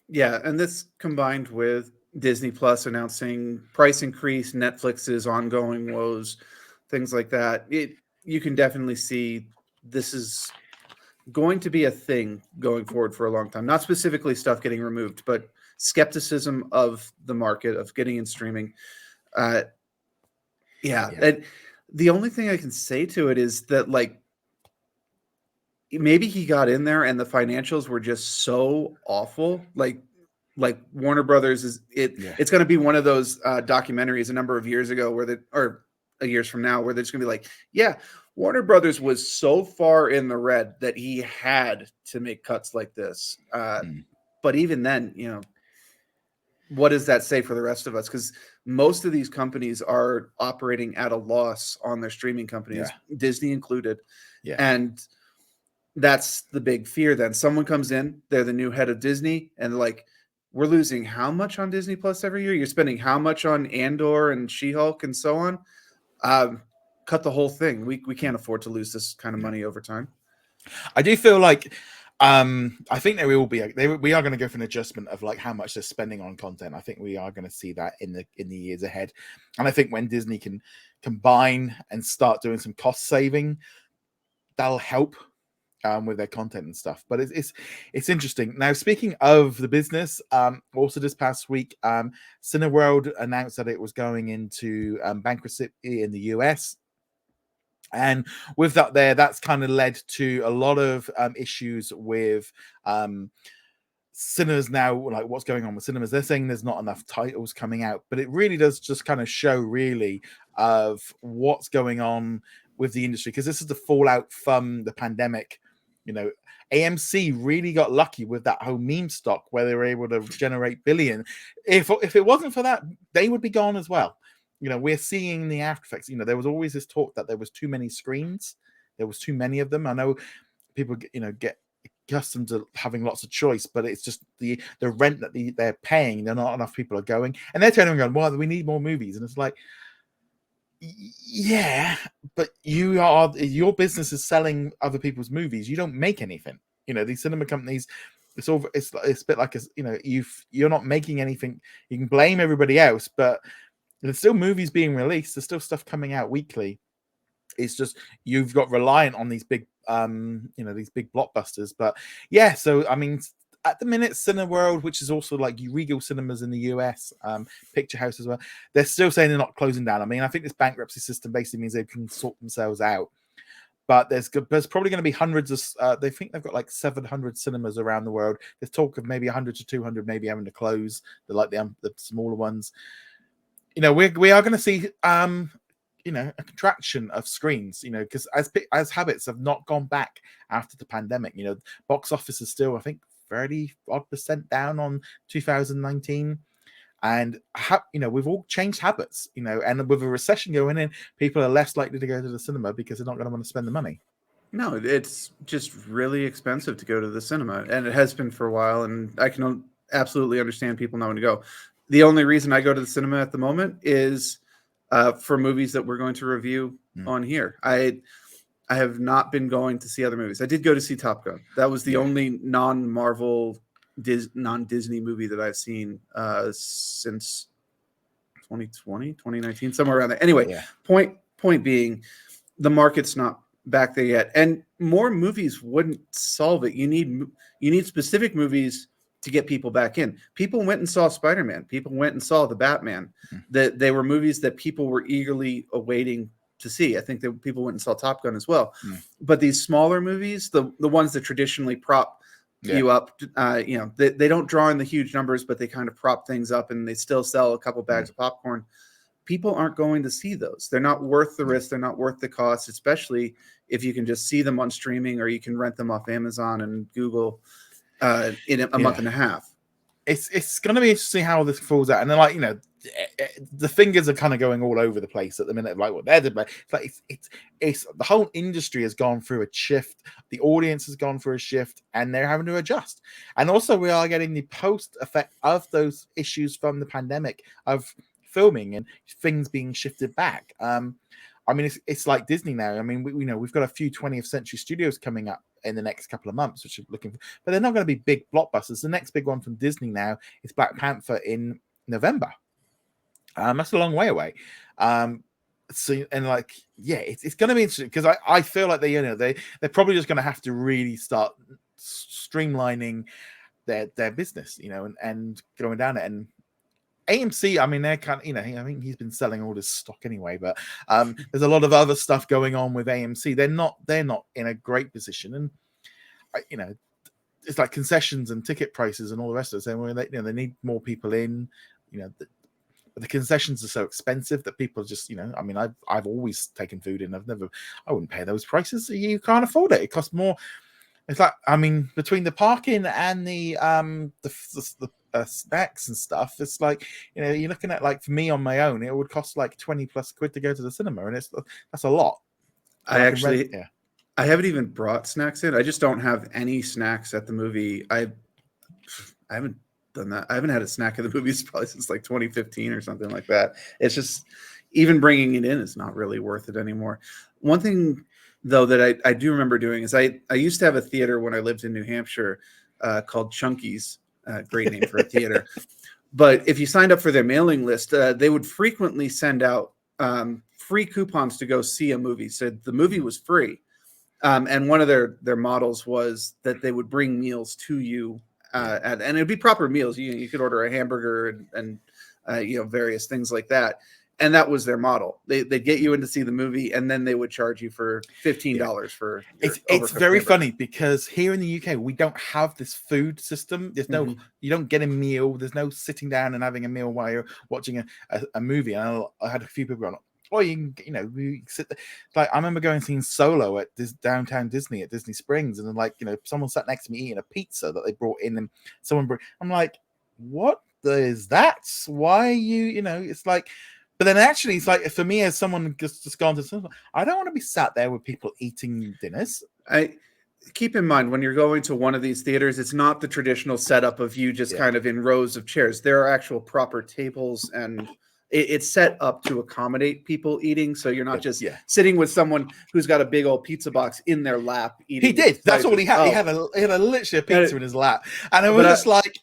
Yeah, and this combined with Disney Plus announcing price increase, Netflix's ongoing woes, things like that, you can definitely see this is going to be a thing going forward for a long time. Not specifically stuff getting removed, but skepticism of the market of getting in streaming. And the only thing I can say to it is that, like, maybe he got in there and the financials were just so awful. Like Warner Brothers it's going to be one of those documentaries a number of years ago or years from now, where there's going to be like, Warner Brothers was so far in the red that he had to make cuts like this. But even then, what does that say for the rest of us? Because most of these companies are operating at a loss on their streaming companies, Disney included. Yeah. And that's the big fear. Then someone comes in, they're the new head of Disney, and like, we're losing how much on Disney Plus every year? You're spending how much on Andor and She-Hulk and so on? Cut the whole thing. We can't afford to lose this kind of money over time. I do feel like I think there will be we are going to go for an adjustment of like how much they're spending on content. I think we are going to see that in the years ahead, and I think when Disney can combine and start doing some cost saving, that'll help with their content and stuff. But it's interesting. Now, speaking of the business, also this past week, Cineworld announced that it was going into bankruptcy in the US. And with that that's kind of led to a lot of issues with cinemas now, like what's going on with cinemas. They're saying there's not enough titles coming out, but it really does just kind of show really of what's going on with the industry, because this is the fallout from the pandemic. AMC really got lucky with that whole meme stock where they were able to generate billion. If it wasn't for that, they would be gone as well. We're seeing the after effects. There was always this talk that there was too many screens. There was too many of them. I know people, get accustomed to having lots of choice, but it's just the rent that they're paying. Not enough people are going, and they're turning around, well, we need more movies. And it's like, yeah, but your business is selling other people's movies. You don't make anything. These cinema companies, it's a bit like you're not making anything. You can blame everybody else, but there's still movies being released. There's still stuff coming out weekly. It's just you've got reliant on these big, these big blockbusters. But yeah, so I mean, at the minute, Cineworld, which is also like Regal Cinemas in the US, Picture House as well, they're still saying they're not closing down. I mean, I think this bankruptcy system basically means they can sort themselves out. But there's probably going to be hundreds of. They think they've got like 700 cinemas around the world. There's talk of maybe 100 to 200 maybe having to close. The smaller ones. We are going to see a contraction of screens, because as habits have not gone back after the pandemic. Box office is still, I think, 30% down on 2019. And we've all changed habits, and with a recession going in, people are less likely to go to the cinema because they're not going to want to spend the money. No, it's just really expensive to go to the cinema, and it has been for a while, and I can absolutely understand people not wanting to go. The only reason I go to the cinema at the moment is for movies that we're going to review on here. I have not been going to see other movies. I did go to see Top Gun. That was the only non-Marvel, non-Disney movie that I've seen since 2020, 2019, somewhere around there. Anyway, point being, the market's not back there yet, and more movies wouldn't solve it. You need specific movies to get people back in. People went and saw Spider-Man. People went and saw the Batman. That they were movies that people were eagerly awaiting to see. I think that people went and saw Top Gun as well. But these smaller movies, the ones that traditionally prop you up, they don't draw in the huge numbers, but they kind of prop things up, and they still sell a couple bags of popcorn. People aren't going to see those. They're not worth the risk. They're not worth the cost, especially if you can just see them on streaming, or you can rent them off Amazon and Google in a month and a half. It's going to be interesting how this falls out. And then, the fingers are kind of going all over the place at the minute. Like, what they're doing, it's the whole industry has gone through a shift. The audience has gone through a shift, and they're having to adjust. And also, we are getting the post effect of those issues from the pandemic of filming and things being shifted back. I mean, it's like Disney now. I mean, we've got a few 20th century studios coming up in the next couple of months, which are looking for, but they're not going to be big blockbusters. The next big one from Disney now is Black Panther in November. That's a long way away. It's going to be interesting, because I feel like they're probably just going to have to really start streamlining their business, and going down it. And AMC, I mean, they're kind of, I think he's been selling all this stock anyway, but there's a lot of other stuff going on with AMC. They're not in a great position, and it's like concessions and ticket prices and all the rest of it. So they need more people in, but the concessions are so expensive that people just, I mean, I've always taken food in. I wouldn't pay those prices. You can't afford it. It costs more. It's like, I mean, between the parking and the snacks and stuff, it's like, you know, you're looking at, like, for me on my own, it would cost like 20+ quid to go to the cinema, and that's a lot. I haven't even brought snacks in. I just don't have any snacks at the movie. I haven't done that. I haven't had a snack at the movies probably since like 2015 or something like that. It's just, even bringing it in is not really worth it anymore. One thing though that I do remember doing is I used to have a theater when I lived in New Hampshire called Chunky's. Great name for a theater. But if you signed up for their mailing list, they would frequently send out free coupons to go see a movie. So the movie was free. And one of their models was that they would bring meals to you, and it'd be proper meals. You could order a hamburger and various things like that. And that was their model. They'd get you in to see the movie, and then they would charge you for $15 for. It's very funny because here in the UK we don't have this food system. There's no, you don't get a meal. There's no sitting down and having a meal while you're watching a movie. And I had a few people going, "Oh, you can, we sit there." Like, I remember going and seeing Solo at this downtown Disney at Disney Springs, and then, like, someone sat next to me eating a pizza that they brought in, and I'm like, "What is that? Why are you?" It's like. But then actually, it's like, for me, as someone just gone to cinema, I don't want to be sat there with people eating dinners. I keep in mind, when you're going to one of these theaters, it's not the traditional setup of you just kind of in rows of chairs. There are actual proper tables, and it's set up to accommodate people eating. So you're not just sitting with someone who's got a big old pizza box in their lap eating. He did. That's all he had. He had literally a pizza in his lap, and it was just like,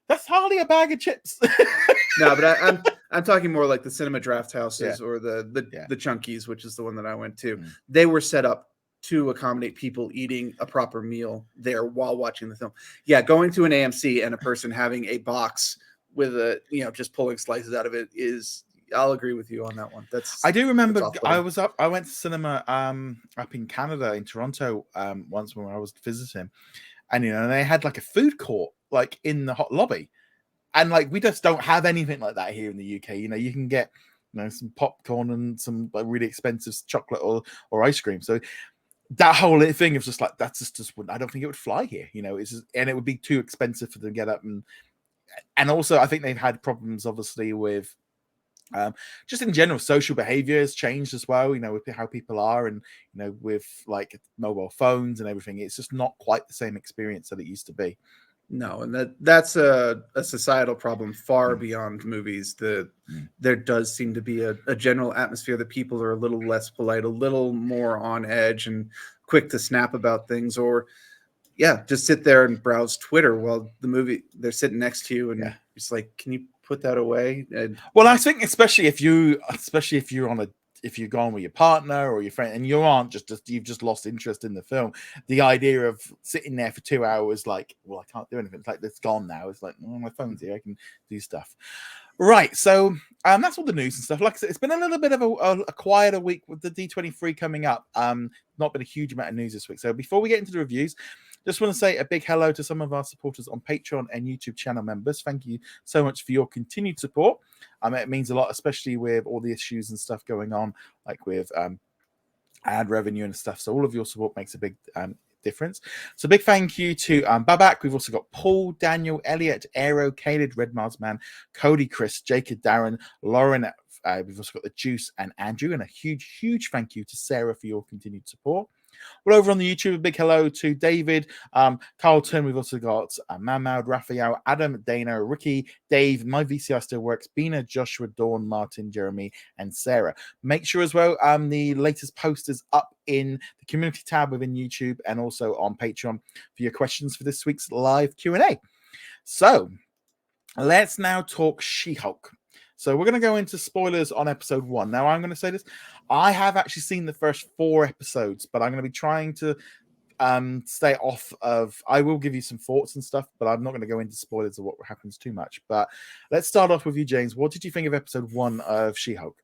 that's hardly a bag of chips. No, but I'm talking more like the cinema draft houses or the Chunkies, which is the one that I went to. They were set up to accommodate people eating a proper meal there while watching the film. Yeah, going to an AMC and a person having a box with just pulling slices out of it is. I'll agree with you on that one. I do remember I went to cinema up in Canada, in Toronto, once when I was visiting, and they had like a food court like in the hot lobby. And like, we just don't have anything like that here in the UK. You can get some popcorn and some like really expensive chocolate or ice cream. So that whole thing of just like, that's just I don't think it would fly here. It's just, and it would be too expensive for them to get up, and also I think they've had problems obviously with just in general social behavior has changed as well. With how people are, and with like mobile phones and everything. It's just not quite the same experience that it used to be. No, and that's a societal problem far beyond movies. There does seem to be a general atmosphere that people are a little less polite, a little more on edge, and quick to snap about things, or just sit there and browse Twitter while the movie they're sitting next to you, and it's like, can you put that away? Well, I think especially if you're if you're going with your partner or your friend, and you aren't you've just lost interest in the film, the idea of sitting there for 2 hours, like, well, I can't do anything. It's like, it's gone now. It's like, my phone's here, I can do stuff. Right. So that's all the news and stuff. Like I said, it's been a little bit of a quieter week with the D23 coming up. Not been a huge amount of news this week. So before we get into the reviews, just want to say a big hello to some of our supporters on Patreon and YouTube channel members. Thank you so much for your continued support. It means a lot, especially with all the issues and stuff going on, like with ad revenue and stuff. So all of your support makes a big difference. So big thank you to Babak. We've also got Paul, Daniel, Elliot, Aero, Caled, Red Mars Man, Cody, Chris, Jacob, Darren, Lauren. We've also got the Juice and Andrew, and a huge thank you to Sarah for your continued support. Well, over on the YouTube, a big hello to David, Carlton. We've also got Mahmoud, Raphael, Adam, Dana, Ricky, Dave, My VCR Still Works, Bina, Joshua, Dawn, Martin, Jeremy, and Sarah. Make sure as well the latest post is up in the community tab within YouTube and also on Patreon for your questions for this week's live Q&A. So let's now talk She-Hulk. So we're going to go into spoilers on episode 1. Now, I'm going to say this. I have actually seen the first 4 episodes, but I'm going to be trying to stay off of... I will give you some thoughts and stuff, but I'm not going to go into spoilers of what happens too much. But let's start off with you, James. What did you think of episode 1 of She-Hulk?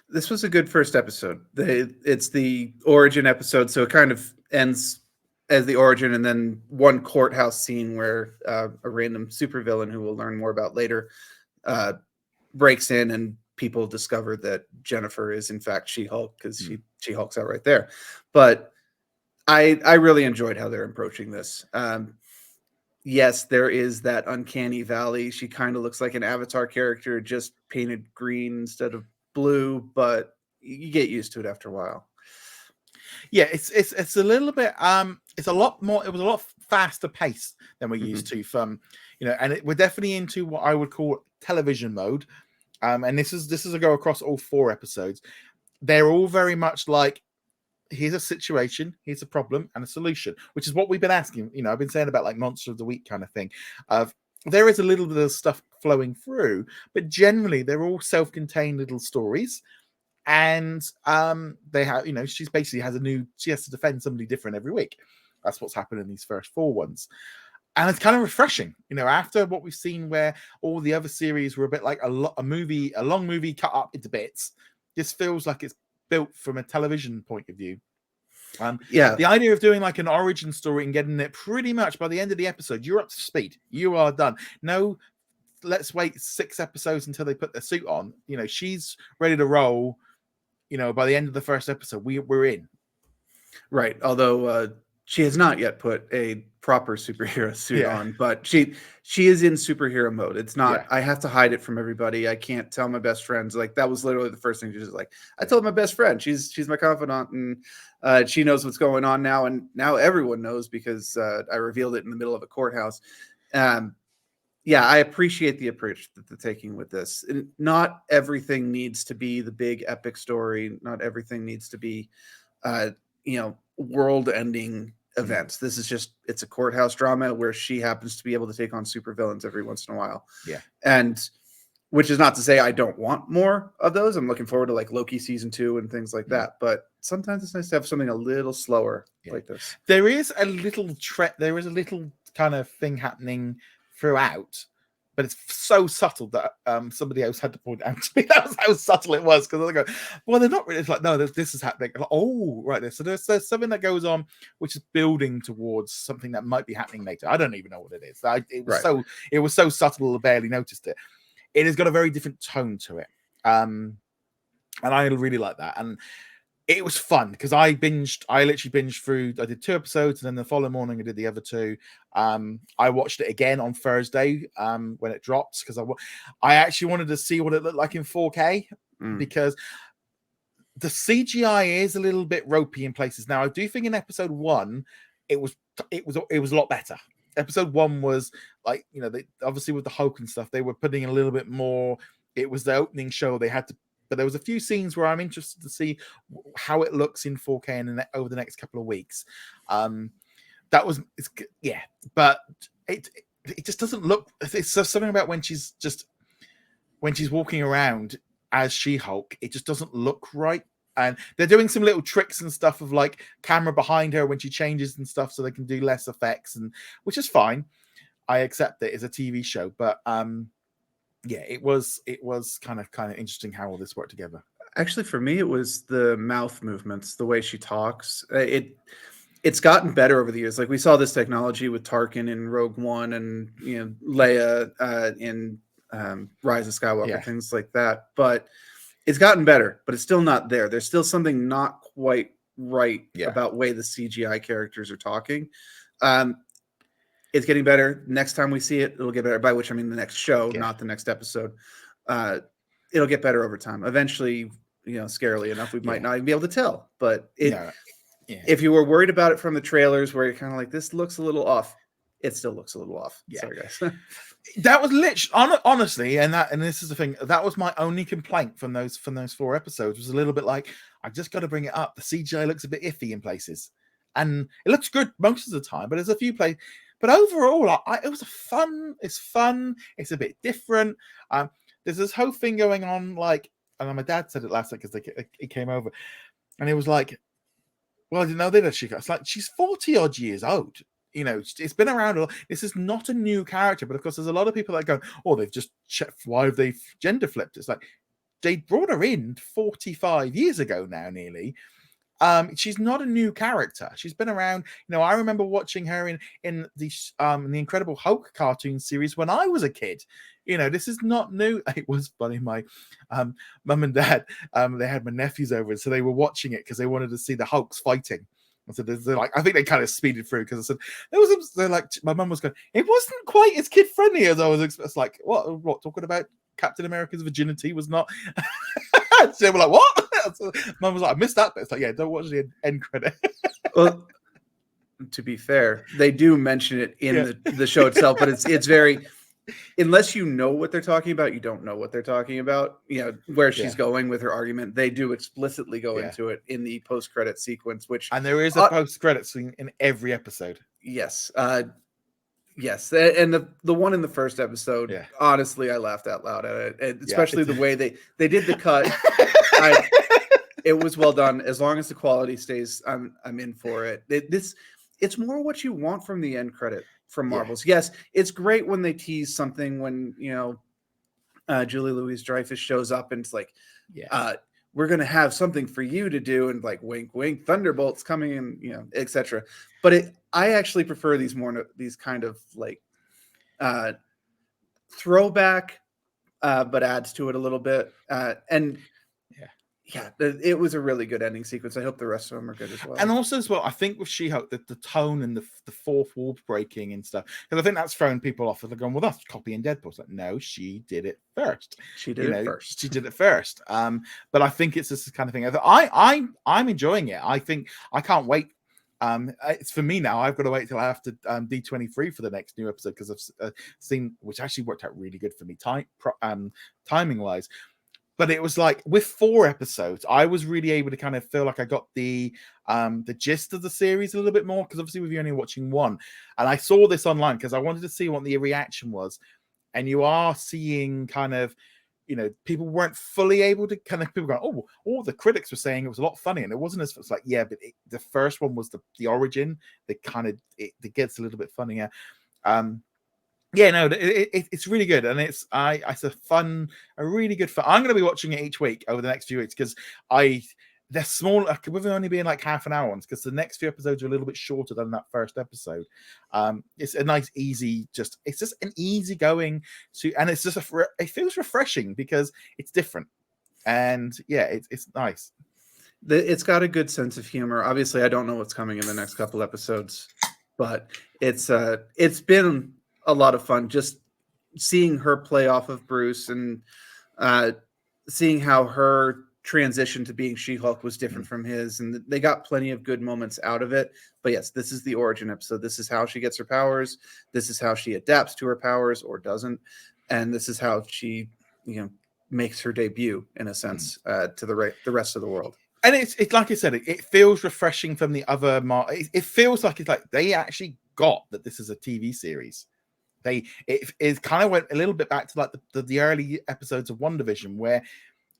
This was a good first episode. It's the origin episode, so it kind of ends as the origin, and then one courthouse scene where a random supervillain, who we'll learn more about later, breaks in, and people discover that Jennifer is in fact She-Hulk, because she Hulks out right there. But I really enjoyed how they're approaching this. yes, there is that uncanny valley. She kind of looks like an Avatar character, just painted green instead of blue, but you get used to it after a while. Yeah, it's a little bit it's a lot more, it was a lot faster paced than we're used to from, and we're definitely into what I would call television mode. And this is a go across all 4 episodes. They're all very much like, here's a situation, here's a problem, and a solution, which is what we've been asking. I've been saying about like Monster of the Week kind of thing. There is a little bit of stuff flowing through, but generally they're all self-contained little stories. And they have, she basically she has to defend somebody different every week. That's what's happened in these first 4 ones. And it's kind of refreshing, after what we've seen where all the other series were a bit like a long movie cut up into bits. This feels like it's built from a television point of view. The idea of doing like an origin story and getting it pretty much by the end of the episode, you're up to speed. You are done. No, let's wait 6 episodes until they put their suit on. She's ready to roll. By the end of the first episode, we're in. Right. Although she has not yet put a proper superhero suit on, but she is in superhero mode. It's not, I have to hide it from everybody. I can't tell my best friends. Like, that was literally the first thing she was like, I told my best friend, she's my confidant, and she knows what's going on now. And now everyone knows because I revealed it in the middle of a courthouse. I appreciate the approach that they're taking with this. Not everything needs to be the big epic story. Not everything needs to be, world-ending events. This is just, it's a courthouse drama where she happens to be able to take on supervillains every once in a while. Yeah. And which is not to say I don't want more of those. I'm looking forward to like Loki season 2 and things like that. But sometimes it's nice to have something a little slower like this. There is a little kind of thing happening throughout, but it's so subtle that somebody else had to point out to me that was how subtle it was, because I go, well, they're not really. It's like, no, this is happening. Like, oh, right there. So there's something that goes on which is building towards something that might be happening later. I don't even know what it is. It was so subtle, I barely noticed it. It has got a very different tone to it, and I really like that. And it was fun because I literally binged through. I did 2 episodes, and then the following morning I did the other 2. I watched it again on Thursday when it drops, because I actually wanted to see what it looked like in 4K, because the CGI is a little bit ropey in places. Now, I do think in episode 1 it was a lot better. Episode 1 was like, they, obviously with the Hulk and stuff, they were putting a little bit more. It was the opening show. They had to. But there was a few scenes where I'm interested to see how it looks in 4K and over the next couple of weeks. But it just doesn't look. It's something about when she's walking around as She-Hulk, it just doesn't look right. And they're doing some little tricks and stuff of like camera behind her when she changes and stuff, so they can do less effects, and which is fine. I accept it as a TV show, but it was kind of interesting how all this worked together. Actually, for me, it was the mouth movements, the way she talks. It's gotten better over the years. Like, we saw this technology with Tarkin in Rogue One, and Leia in Rise of Skywalker, things like that. But it's gotten better, but it's still not there. There's still something not quite right about the way the CGI characters are talking. It's getting better. Next time we see it, it'll get better. By which I mean the next show, not the next episode. It'll get better over time. Eventually, scarily enough, we might not even be able to tell. But if you were worried about it from the trailers, where you're kind of like, this looks a little off, it still looks a little off. Yeah. Sorry, guys. That was literally, honestly, and this is the thing. That was my only complaint from those 4 episodes. Was a little bit like, I just got to bring it up. The CGI looks a bit iffy in places, and it looks good most of the time. But there's a few places. But overall, it was fun. It's fun. It's a bit different. There's this whole thing going on, like, and my dad said it last night because he came over, and it was like, well, I didn't know that it's like, she's 40 odd years old. It's been around a lot. This is not a new character, but of course, there's a lot of people that go, oh, they've just checked. Why have they gender flipped? It's like, they brought her in 45 years ago now, nearly. She's not a new character. She's been around. I remember watching her in the Incredible Hulk cartoon series when I was a kid. This is not new. It was funny. My mum and dad, they had my nephews over, so they were watching it because they wanted to see the Hulks fighting. I said, they're like, I think they kind of speeded through because I said there was. They're like, my mum was going, it wasn't quite as kid friendly as I was expecting. It's like, what talking about Captain America's virginity was not. So they were like, what? So mum was like, I missed that bit. It's like, yeah, don't watch the end credit. Well, to be fair, they do mention it in the show itself, but it's very, unless you know what they're talking about, you don't know what they're talking about. You know, where she's going with her argument, they do explicitly go into it in the post-credit sequence, and there is a post-credit scene in every episode. Yes. Yes, and the one in the first episode, honestly, I laughed out loud at it, and especially the way they did the cut. It was well done. As long as the quality stays, I'm in for it. It's more what you want from the end credit from Marvels. Yes, it's great when they tease something, when Julie Louis-Dreyfus shows up and it's like, we're gonna have something for you to do, and like wink wink, Thunderbolts coming in, etc. But I actually prefer these kind of like throwback, but adds to it a little bit. It was a really good ending sequence. I hope the rest of them are good as well. And also as well, I think with She-Hulk, the tone and the fourth wall breaking and stuff, because I think that's thrown people off. They're going, well, that's copying Deadpool. It's like, no, she did it first. She did it first. She did it first. But I think it's this kind of thing. I'm enjoying it. I think I can't wait. It's for me now. I've got to wait till after D23 for the next new episode, because I've seen, which actually worked out really good for me timing wise. But it was like with 4 episodes, I was really able to kind of feel like I got the gist of the series a little bit more, because obviously with you only watching 1, and I saw this online because I wanted to see what the reaction was, and you are seeing kind of, people weren't fully able to kind of, people going, all the critics were saying it was a lot funny, and it wasn't as, it's like, but the first one was the origin that kind of it gets a little bit funnier. It's really good, and it's a really good fun. I'm going to be watching it each week over the next few weeks, because they're small. We've only been like half an hour ones, because the next few episodes are a little bit shorter than that first episode. It's a nice, easy, it's just an easy going to, and it's just it feels refreshing because it's different, and it's nice. It's got a good sense of humor. Obviously, I don't know what's coming in the next couple episodes, but it's been a lot of fun just seeing her play off of Bruce, and seeing how her transition to being She-Hulk was different from his, and they got plenty of good moments out of it. But yes, this is the origin episode. This is how she gets her powers. This is how she adapts to her powers or doesn't, and this is how she makes her debut in a sense to the rest of the world. And it's like I said, it feels refreshing from the other. It feels like it's like they actually got that this is a TV series. It kind of went a little bit back to like the early episodes of WandaVision, where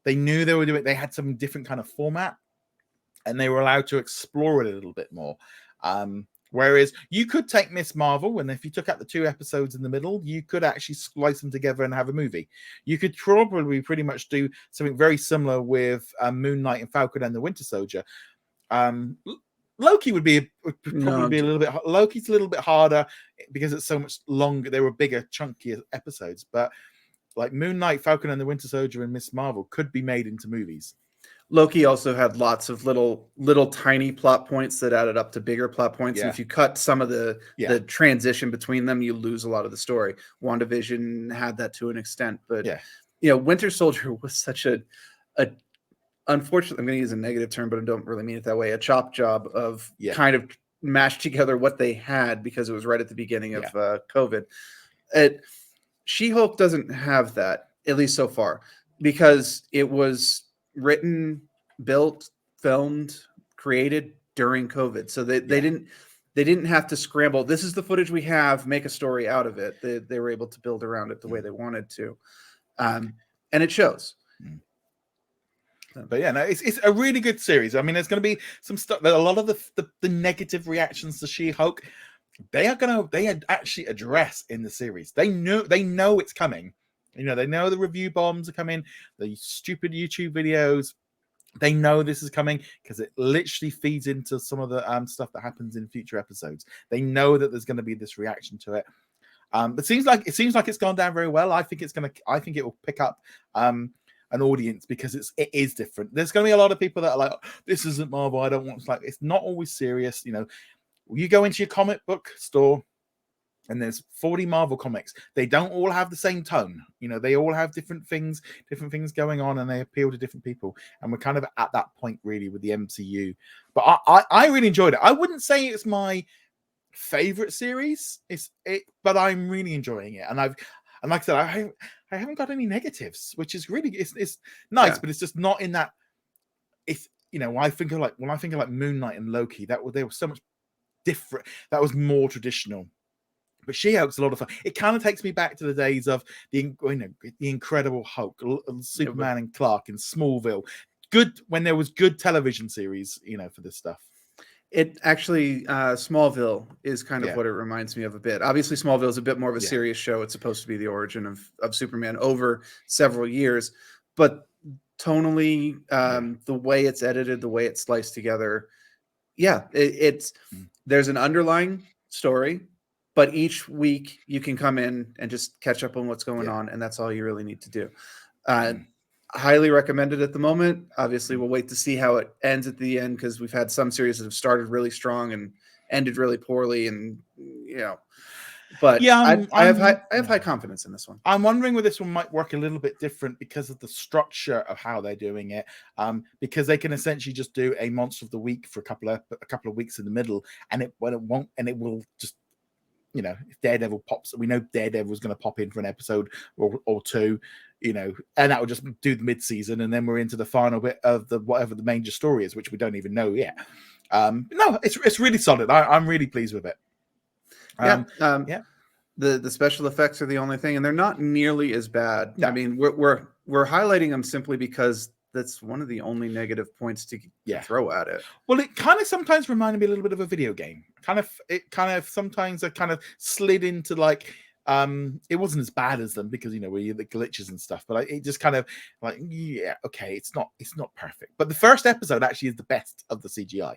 they knew they were doing. They had some different kind of format, and they were allowed to explore it a little bit more. Whereas you could take Miss Marvel, and if you took out the 2 episodes in the middle, you could actually splice them together and have a movie. You could probably pretty much do something very similar with Moon Knight and Falcon and the Winter Soldier. Loki would probably be a little bit. Loki's a little bit harder because it's so much longer. They were bigger, chunkier episodes, but like Moon Knight, Falcon and the Winter Soldier, and Miss Marvel could be made into movies. Loki also had lots of little tiny plot points that added up to bigger plot points. And if you cut some of the transition between them, you lose a lot of the story. WandaVision had that to an extent, but Winter Soldier was such a unfortunately, I'm going to use a negative term, but I don't really mean it that way, a chop job of kind of mashed together what they had, because it was right at the beginning of COVID. She-Hulk doesn't have that, at least so far, because it was written, built, filmed, created during COVID. So they didn't have to scramble. This is the footage we have, make a story out of it. They were able to build around it the way they wanted to. And it shows. But it's a really good series. I mean, there's going to be some stuff that a lot of the negative reactions to She-Hulk, they actually address in the series. They know it's coming. They know the review bombs are coming, the stupid YouTube videos. They know this is coming because it literally feeds into some of the stuff that happens in future episodes. They know that there's going to be this reaction to it. But it seems like it's gone down very well. I think it will pick up. an audience because it is different. There's going to be a lot of people that are like, this isn't Marvel, I don't want to. Like, it's not always serious. You know, you go into your comic book store and there's 40 Marvel comics. They don't all have the same tone. You know, they all have different things going on, and they appeal to different people. And we're kind of at that point really with the MCU. But I really enjoyed it. I wouldn't say it's my favorite series. But I'm really enjoying it. And like I said, I haven't got any negatives, which is really it's nice, but it's just not in that. It's, you know, when I think of like Moon Knight and Loki, they were so much different. That was more traditional. But She-Hulk's a lot of fun. It kind of takes me back to the days of the Incredible Hulk, Superman and Clark in Smallville. Good when there was good television series, you know, for this stuff. It actually, Smallville is kind of what it reminds me of a bit. Obviously, Smallville is a bit more of a serious show. It's supposed to be the origin of Superman over several years, but tonally, the way it's edited, the way it's sliced together, there's an underlying story. But each week you can come in and just catch up on what's going on, and that's all you really need to do. Highly recommended at the moment. Obviously, we'll wait to see how it ends at the end, because we've had some series that have started really strong and ended really poorly, and you know. But I have high confidence in this one. I'm wondering whether this one might work a little bit different because of the structure of how they're doing it. Because they can essentially just do a monster of the week for a couple of weeks in the middle, and it will just. You know, if Daredevil pops, we know Daredevil's going to pop in for an episode or two, you know, and that will just do the mid-season, and then we're into the final bit of whatever the major story is, which we don't even know yet. No, it's really solid. I'm really pleased with it. The special effects are the only thing, and they're not nearly as bad. No. I mean, we're highlighting them simply because that's one of the only negative points to throw at it. Well, it kind of sometimes reminded me a little bit of a video game. Sometimes I kind of slid into like, it wasn't as bad as them because, you know, the glitches and stuff, but it just kind of like, okay, it's not perfect. But the first episode actually is the best of the CGI.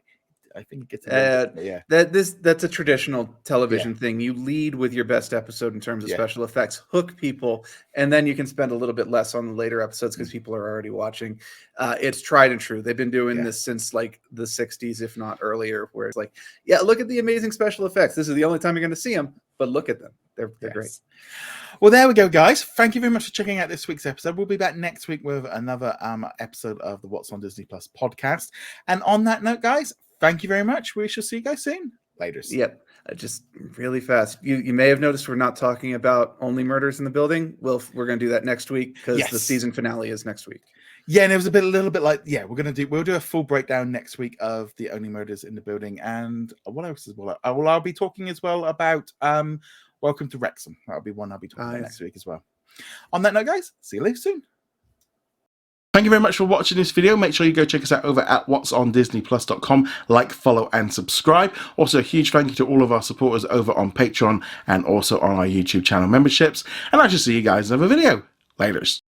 I think it gets that's a traditional television thing. You lead with your best episode in terms of special effects, hook people, and then you can spend a little bit less on the later episodes because people are already watching. It's tried and true. They've been doing this since like the 60s, if not earlier, where it's like, look at the amazing special effects. This is the only time you're going to see them, but look at them. They're great. Well, there we go, guys. Thank you very much for checking out this week's episode. We'll be back next week with another episode of the What's on Disney Plus podcast. And on that note, guys, thank you very much. We shall see you guys soon. Later. Yep. Just really fast. You may have noticed we're not talking about Only Murders in the Building. We're going to do that next week because the season finale is next week. Yeah, and it was a little bit like, we'll do a full breakdown next week of the Only Murders in the Building. And what else as well? I'll be talking as well about Welcome to Wrexham. That'll be one I'll be talking about next week as well. On that note, guys, see you later soon. Thank you very much for watching this video. Make sure you go check us out over at whatsondisneyplus.com. Like, follow, and subscribe. Also, a huge thank you to all of our supporters over on Patreon and also on our YouTube channel memberships. And I shall see you guys in another video. Laters.